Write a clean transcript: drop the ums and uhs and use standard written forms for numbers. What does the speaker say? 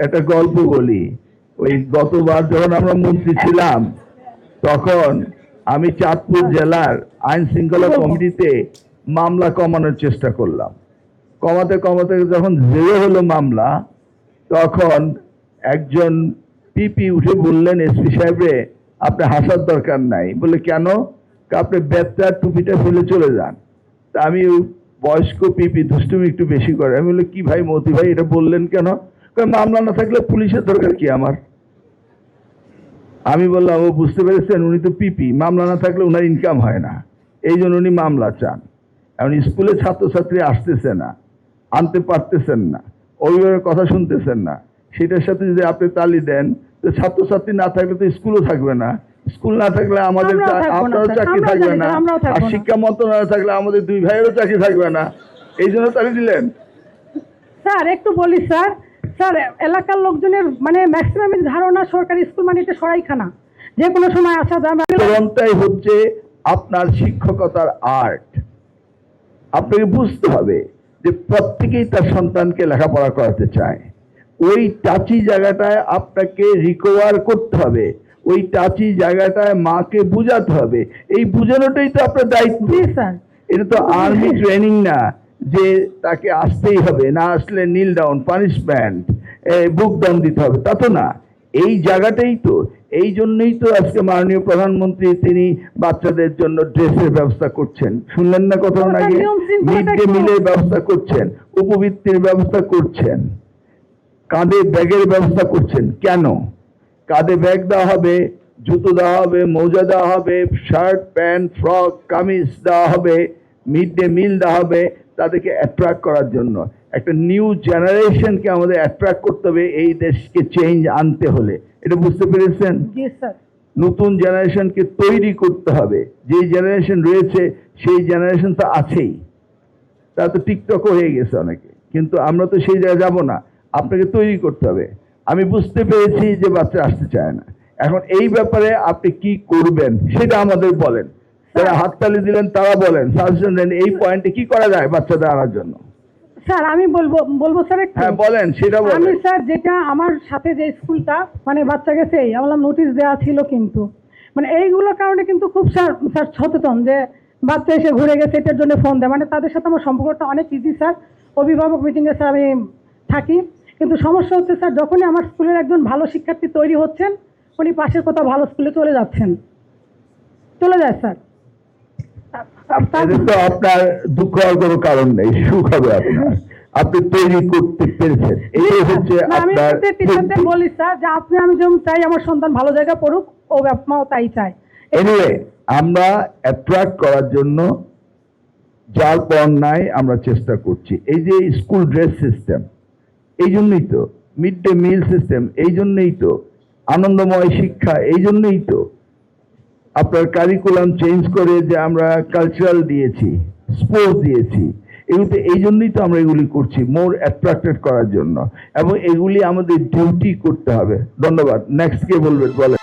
একটা গল্প বলি। ওই গতবার যখন আমরা মন্ত্রী ছিলাম তখন আমি চাঁদপুর জেলার আইন শৃঙ্খলা কমিটিতে মামলা কমানোর চেষ্টা করলাম। কমাতে কমাতে যখন জেরে হলো মামলা, তখন একজন পিপি উঠে বললেন, এসপি সাহেবরে আপনি হাসার দরকার নাই। বলে কেন? আপনি বেত্তার টুপিটা ফেলে চলে যান। তা আমি বয়স্ক পিপি দুষ্টুমি একটু বেশি করে, আমি বলি কি ভাই মতি ভাই এটা বললেন কেন? মামলা না থাকলে পুলিশের দরকার কি আমার? আমি বললাম ও বুঝতে পেরেছেন, উনি তো পিপি, মামলা না থাকলে ওনার ইনকাম হয় না, এই জন্য উনি মামলা চান। এখন স্কুলে ছাত্রছাত্রী আসতেছে না, আনতে পারতেছেন না, অভিভাবকের কথা শুনতেছেন না, সেটার সাথে যদি আপনি তালি দেন তো ছাত্রছাত্রী না থাকলে তো স্কুলও থাকবে না, স্কুল না থাকলে আমাদের আপনারও চাকরি থাকবে না, আর শিক্ষা মন্ত্রণালয় থাকলে আমাদের দুই ভাইয়েরও চাকরি থাকবে না। এই জন্য তালি দিলেন। স্যার একটু বলি স্যার, স্যার এলাকার লোকজনের মানে ম্যাক্সিমাম ধারণা সরকারি স্কুল মানে এটা সরাইখানা, যে কোনো সময় আসা যাবে। হচ্ছে আপনার শিক্ষকতার আর্ট। আপনাকে বুঝতে হবে যে প্রত্যেকেই তার সন্তানকে লেখাপড়া করাতে চায়। ওই টাচি জায়গাটায় আপনাকে রিকভার করতে হবে, ওই টাচি জায়গাটায় মাকে বুঝাতে হবে। এই বুঝানোটাই তো আপনার দায়িত্ব। এটা তো আর্মি ট্রেনিং না যে তাকে আসতেই হবে, না আসলে নীল ডাউন, পানিশমেন্ট, বুক ডাউন দিতে হবে, তা তো না। এই জায়গাটাই তো, এই জন্যই তো আজকে মাননীয় প্রধানমন্ত্রী তিনি বাচ্চাদের জন্য ড্রেসের ব্যবস্থা করছেন, শুনলেন না কোথাও নাকি? মিড ডে মিলের ব্যবস্থা করছেন, উপবৃত্তির ব্যবস্থা করছেন, কাঁধে ব্যাগের ব্যবস্থা করছেন। কেন? কাঁধে ব্যাগ দেওয়া হবে, জুতো দেওয়া হবে, মোজা দেওয়া হবে, শার্ট প্যান্ট ফ্রক কামিজ দেওয়া হবে, মিড ডে মিল দেওয়া হবে, তাদেরকে অ্যাট্রাক্ট করার জন্য। একটা নিউ জেনারেশনকে আমাদের অ্যাট্রাক্ট করতে হবে এই দেশকে চেঞ্জ আনতে হলে। এটা বুঝতে পেরেছেন? নতুন জেনারেশনকে তৈরি করতে হবে। যে জেনারেশন রয়েছে সেই জেনারেশন তো আছেই, তা তো টিকটকও হয়ে গেছে অনেকে, কিন্তু আমরা তো সেই জায়গায় যাবো না। আপনাকে তৈরি করতে হবে। আমি বুঝতে পেরেছি যে বাচ্চা আসতে চায় না। এখন এই ব্যাপারে আপনি কি করবেন সেটা আমাদের বলেন। যারা হাততালি দিলেন তারা বলেন, সাজেশন দেন, এই পয়েন্টে কি করা যায় বাচ্চাদের আনার জন্য। স্যার আমি বলবো স্যার। হ্যাঁ বলেন, সেটা বলেন। আমি স্যার যেটা আমার সাথে যে স্কুলটা মানে বাচ্চা গেছে, আমার নোটিশ দেওয়া ছিল, কিন্তু মানে এইগুলোর কারণে কিন্তু খুব স্যার সচেতন যে বাচ্চা এসে ঘুরে গেছে এটার জন্য ফোন দেয়। মানে তাদের সাথে আমার সম্পর্কটা অনেক ইজি স্যার। অভিভাবক মিটিংয়ে স্যার আমি থাকি, কিন্তু সমস্যা হচ্ছে স্যার যখনই আমার স্কুলের একজন ভালো শিক্ষার্থী তৈরি হচ্ছেন উনি পাশের কোথাও ভালো স্কুলে চলে যাচ্ছেন, চলে যায় স্যার। তো আপনার দুঃখ হওয়ার কোনো কারণ নেই, সুখ হবে আপনার, আপনি তৈরি করতে পেরেছেন। এই হচ্ছে আপনার। টিচারদের বলি স্যার যে আপনি আমি যেমন চাই আমার সন্তান ভালো জায়গা পড়ুক, ও বাপমাও তাই চায়। এনিওয়ে আমরা অ্যাট্রাক্ট করার জন্য যার পর নাই আমরা চেষ্টা করছি। এই যে স্কুল ড্রেস সিস্টেম, এই জন্যই তো মিড ডে মিল সিস্টেম, এই জন্যই তো আনন্দময় শিক্ষা, এই জন্যই তো আপনার কারিকুলাম চেঞ্জ করে যে আমরা কালচারাল দিয়েছি, স্পোর্টস দিয়েছি, এগুলো এই জন্যই তো আমরা এগুলি করছি, মোর অ্যাট্রাক্টেড করার জন্য, এবং এগুলি আমাদের ডিউটি করতে হবে। ধন্যবাদ। নেক্সট কে বলবেন? বলেন।